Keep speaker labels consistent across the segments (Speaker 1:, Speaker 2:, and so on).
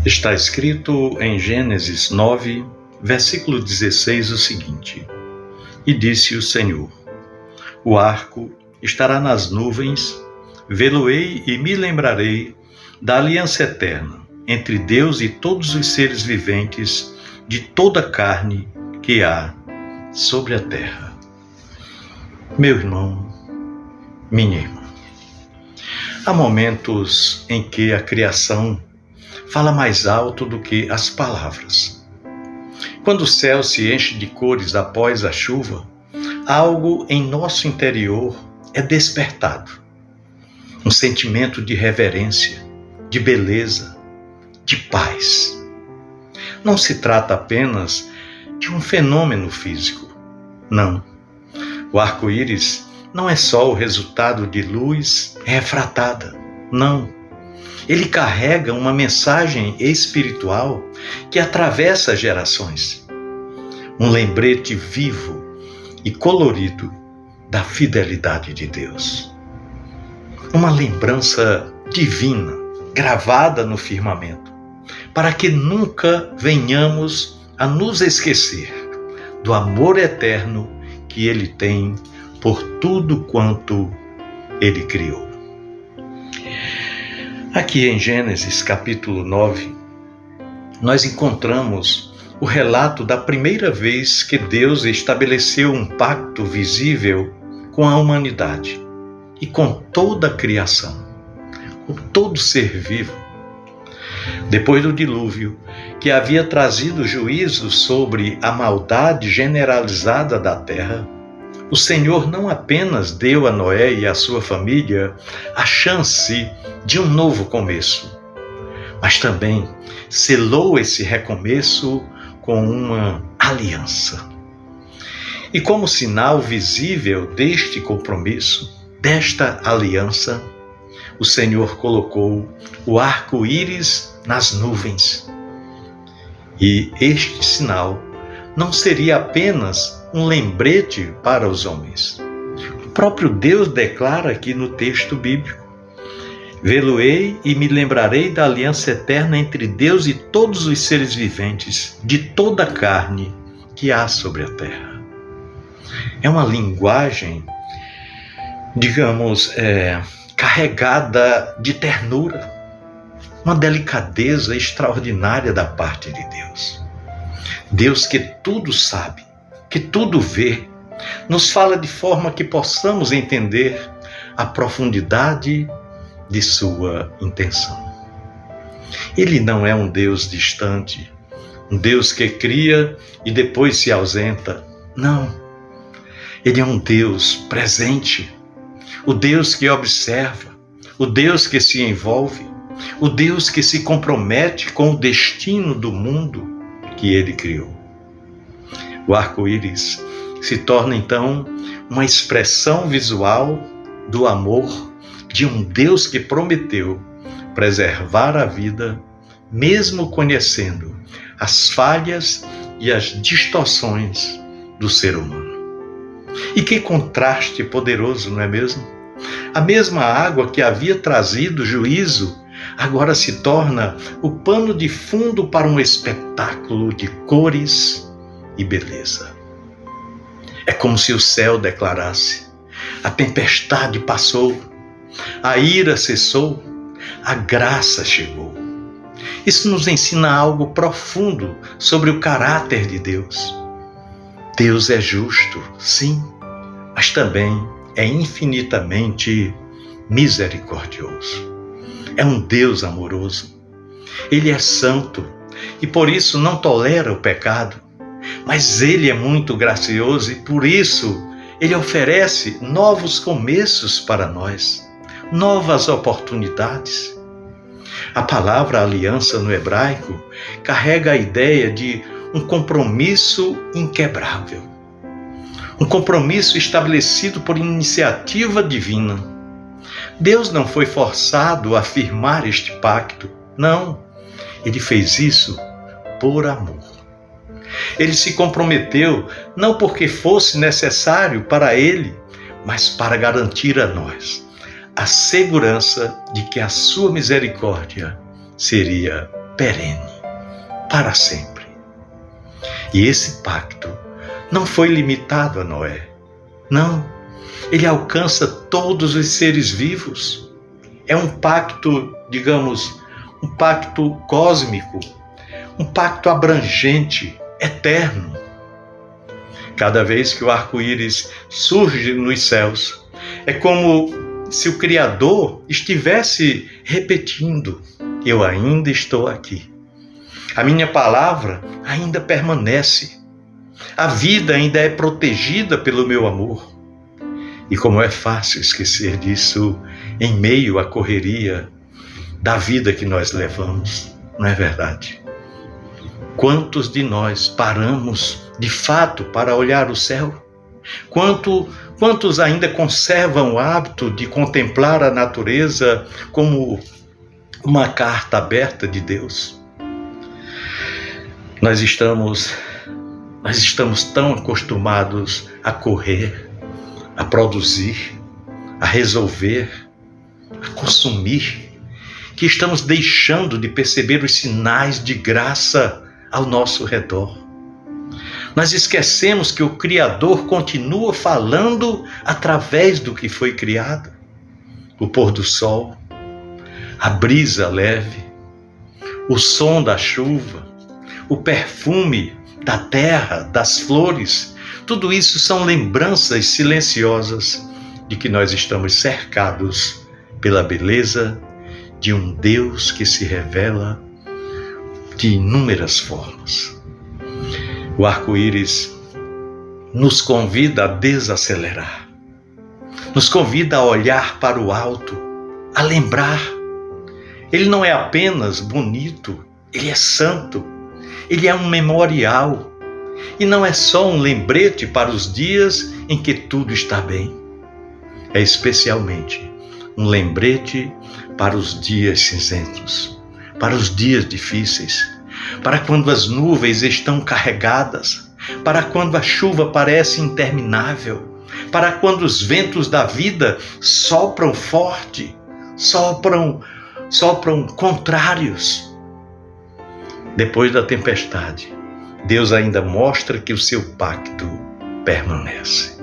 Speaker 1: Está escrito em Gênesis 9, versículo 16 o seguinte: E disse o Senhor: O arco estará nas nuvens, vê-lo-ei e me lembrarei da aliança eterna entre Deus e todos os seres viventes de toda a carne que há sobre a terra. Meu irmão, minha irmã, há momentos em que a criação fala mais alto do que as palavras. Quando o céu se enche de cores após a chuva, algo em nosso interior é despertado. Um sentimento de reverência, de beleza, de paz. Não se trata apenas de um fenômeno físico. Não. O arco-íris não é só o resultado de luz refratada. Não. Ele carrega uma mensagem espiritual que atravessa gerações. Um lembrete vivo e colorido da fidelidade de Deus. Uma lembrança divina gravada no firmamento, para que nunca venhamos a nos esquecer do amor eterno que Ele tem por tudo quanto Ele criou. Aqui em Gênesis capítulo 9, nós encontramos o relato da primeira vez que Deus estabeleceu um pacto visível com a humanidade e com toda a criação, com todo ser vivo. Depois do dilúvio, que havia trazido juízo sobre a maldade generalizada da terra, o Senhor não apenas deu a Noé e a sua família a chance de um novo começo, mas também selou esse recomeço com uma aliança. E como sinal visível deste compromisso, desta aliança, o Senhor colocou o arco-íris nas nuvens. E este sinal não seria apenas um lembrete para os homens. O próprio Deus declara aqui no texto bíblico: Vê-lo-ei e me lembrarei da aliança eterna entre Deus e todos os seres viventes, de toda a carne que há sobre a terra. É uma linguagem, digamos, carregada de ternura, uma delicadeza extraordinária da parte de Deus. Deus que tudo sabe, que tudo vê, nos fala de forma que possamos entender a profundidade de sua intenção. Ele não é um Deus distante, um Deus que cria e depois se ausenta. Não. Ele é um Deus presente, o Deus que observa, o Deus que se envolve, o Deus que se compromete com o destino do mundo que Ele criou. O arco-íris se torna então uma expressão visual do amor de um Deus que prometeu preservar a vida, mesmo conhecendo as falhas e as distorções do ser humano. E que contraste poderoso, não é mesmo? A mesma água que havia trazido juízo agora se torna o pano de fundo para um espetáculo de cores e beleza. É como se o céu declarasse: a tempestade passou, a ira cessou, a graça chegou. Isso nos ensina algo profundo sobre o caráter de Deus. Deus é justo, sim, mas também é infinitamente misericordioso. É um Deus amoroso. Ele é santo e por isso não tolera o pecado. Mas Ele é muito gracioso e por isso Ele oferece novos começos para nós, novas oportunidades. A palavra aliança no hebraico carrega a ideia de um compromisso inquebrável. Um compromisso estabelecido por iniciativa divina. Deus não foi forçado a firmar este pacto. Não, Ele fez isso por amor. Ele se comprometeu não porque fosse necessário para Ele, mas para garantir a nós a segurança de que a sua misericórdia seria perene, para sempre. E esse pacto não foi limitado a Noé. Não, ele alcança todos os seres vivos. É um pacto, digamos, um pacto cósmico, um pacto abrangente, eterno. Cada vez que o arco-íris surge nos céus, é como se o Criador estivesse repetindo: eu ainda estou aqui. A minha palavra ainda permanece. A vida ainda é protegida pelo meu amor. E como é fácil esquecer disso em meio à correria da vida que nós levamos, não é verdade? Quantos de nós paramos de fato para olhar o céu? Quantos ainda conservam o hábito de contemplar a natureza como uma carta aberta de Deus? Nós estamos tão acostumados a correr, a produzir, a resolver, a consumir, que estamos deixando de perceber os sinais de graça ao nosso redor. Nós esquecemos que o Criador continua falando através do que foi criado. O pôr do sol, a brisa leve, o som da chuva, o perfume da terra, das flores, tudo isso são lembranças silenciosas de que nós estamos cercados pela beleza de um Deus que se revela de inúmeras formas. O arco-íris nos convida a desacelerar, nos convida a olhar para o alto, a lembrar. Ele não é apenas bonito, ele é santo, ele é um memorial. E não é só um lembrete para os dias em que tudo está bem. É especialmente um lembrete para os dias cinzentos, para os dias difíceis, para quando as nuvens estão carregadas, para quando a chuva parece interminável, para quando os ventos da vida sopram forte, sopram contrários. Depois da tempestade, Deus ainda mostra que o seu pacto permanece.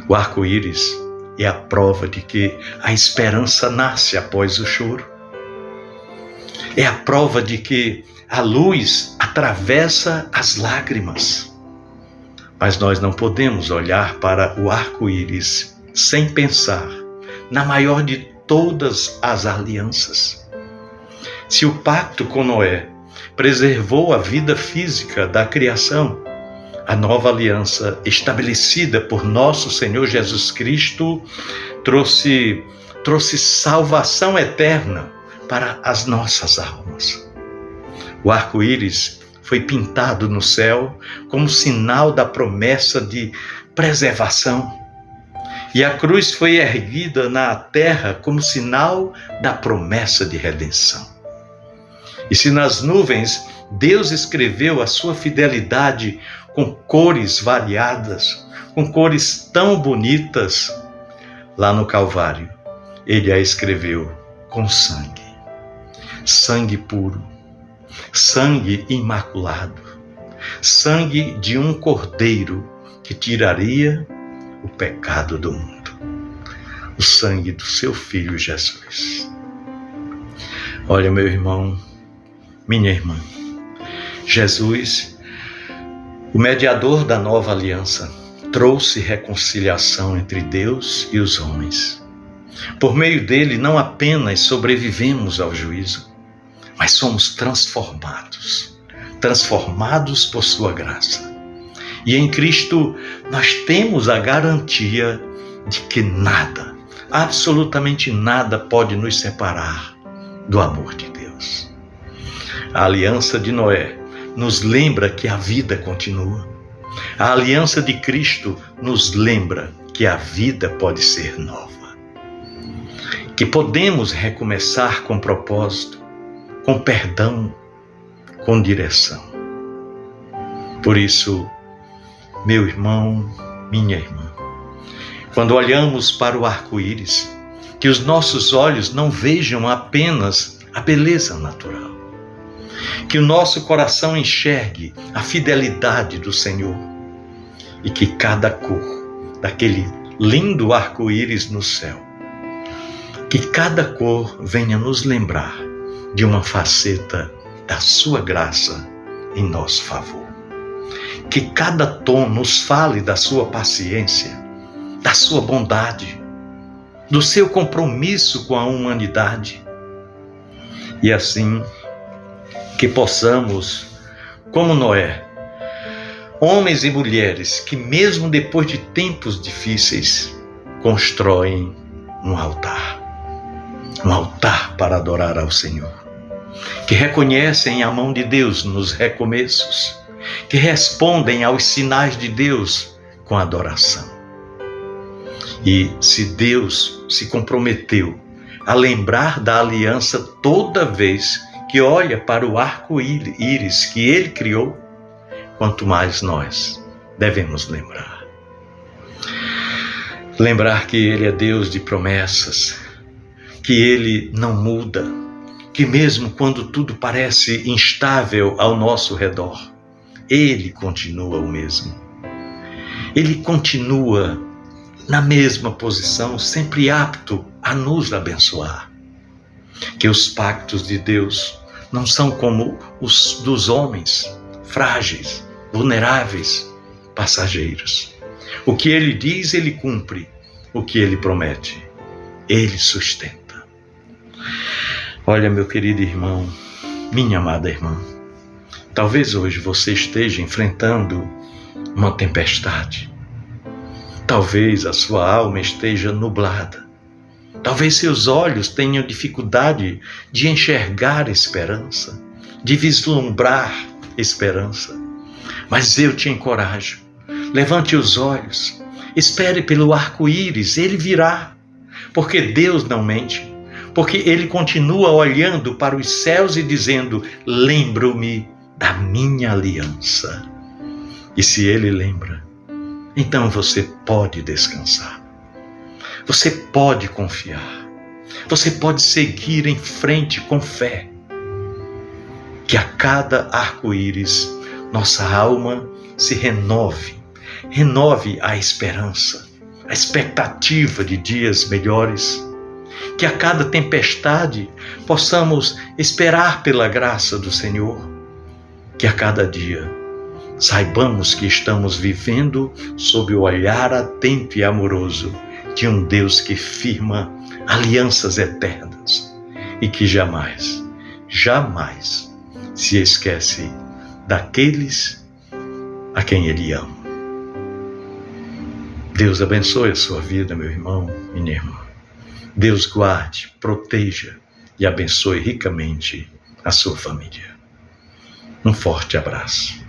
Speaker 1: O arco-íris é a prova de que a esperança nasce após o choro. É a prova de que a luz atravessa as lágrimas. Mas nós não podemos olhar para o arco-íris sem pensar na maior de todas as alianças. Se o pacto com Noé preservou a vida física da criação, a nova aliança estabelecida por nosso Senhor Jesus Cristo trouxe salvação eterna para as nossas almas. O arco-íris foi pintado no céu como sinal da promessa de preservação, e a cruz foi erguida na terra como sinal da promessa de redenção. E se nas nuvens Deus escreveu a sua fidelidade com cores variadas, com cores tão bonitas, lá no Calvário, ele a escreveu com sangue. Sangue puro, sangue imaculado, sangue de um cordeiro que tiraria o pecado do mundo. O sangue do seu Filho Jesus. Olha, meu irmão, minha irmã, Jesus, o mediador da nova aliança, trouxe reconciliação entre Deus e os homens. Por meio dele, não apenas sobrevivemos ao juízo, mas somos transformados por sua graça. E em Cristo nós temos a garantia de que nada, absolutamente nada pode nos separar do amor de Deus. A aliança de Noé nos lembra que a vida continua. A aliança de Cristo nos lembra que a vida pode ser nova. Que podemos recomeçar com propósito, com perdão, com direção. Por isso, meu irmão, minha irmã, quando olhamos para o arco-íris, que os nossos olhos não vejam apenas a beleza natural, Que o nosso coração enxergue a fidelidade do Senhor e que cada cor daquele lindo arco-íris no céu, que cada cor venha nos lembrar de uma faceta da sua graça em nosso favor. Que cada tom nos fale da sua paciência, da sua bondade, do seu compromisso com a humanidade. E assim, que possamos, como Noé, homens e mulheres que mesmo depois de tempos difíceis, constroem um altar para adorar ao Senhor, que reconhecem a mão de Deus nos recomeços, que respondem aos sinais de Deus com adoração. E se Deus se comprometeu a lembrar da aliança toda vez que olha para o arco-íris que Ele criou, quanto mais nós devemos lembrar. Lembrar que Ele é Deus de promessas, que Ele não muda, que mesmo quando tudo parece instável ao nosso redor, Ele continua o mesmo. Ele continua na mesma posição, sempre apto a nos abençoar. Que os pactos de Deus não são como os dos homens, frágeis, vulneráveis, passageiros. O que Ele diz, Ele cumpre. O que Ele promete, Ele sustenta. Olha, meu querido irmão, minha amada irmã, talvez hoje você esteja enfrentando uma tempestade. Talvez a sua alma esteja nublada. Talvez seus olhos tenham dificuldade de enxergar esperança, de vislumbrar esperança. Mas eu te encorajo. Levante os olhos. Espere pelo arco-íris, ele virá. Porque Deus não mente. Porque Ele continua olhando para os céus e dizendo: lembro-me da minha aliança. E se Ele lembra, então você pode descansar. Você pode confiar. Você pode seguir em frente com fé. Que a cada arco-íris, nossa alma se renove. Renove a esperança, a expectativa de dias melhores. Que a cada tempestade possamos esperar pela graça do Senhor. Que a cada dia saibamos que estamos vivendo sob o olhar atento e amoroso de um Deus que firma alianças eternas e que jamais, jamais se esquece daqueles a quem Ele ama. Deus abençoe a sua vida, meu irmão, minha irmã. Deus guarde, proteja e abençoe ricamente a sua família. Um forte abraço.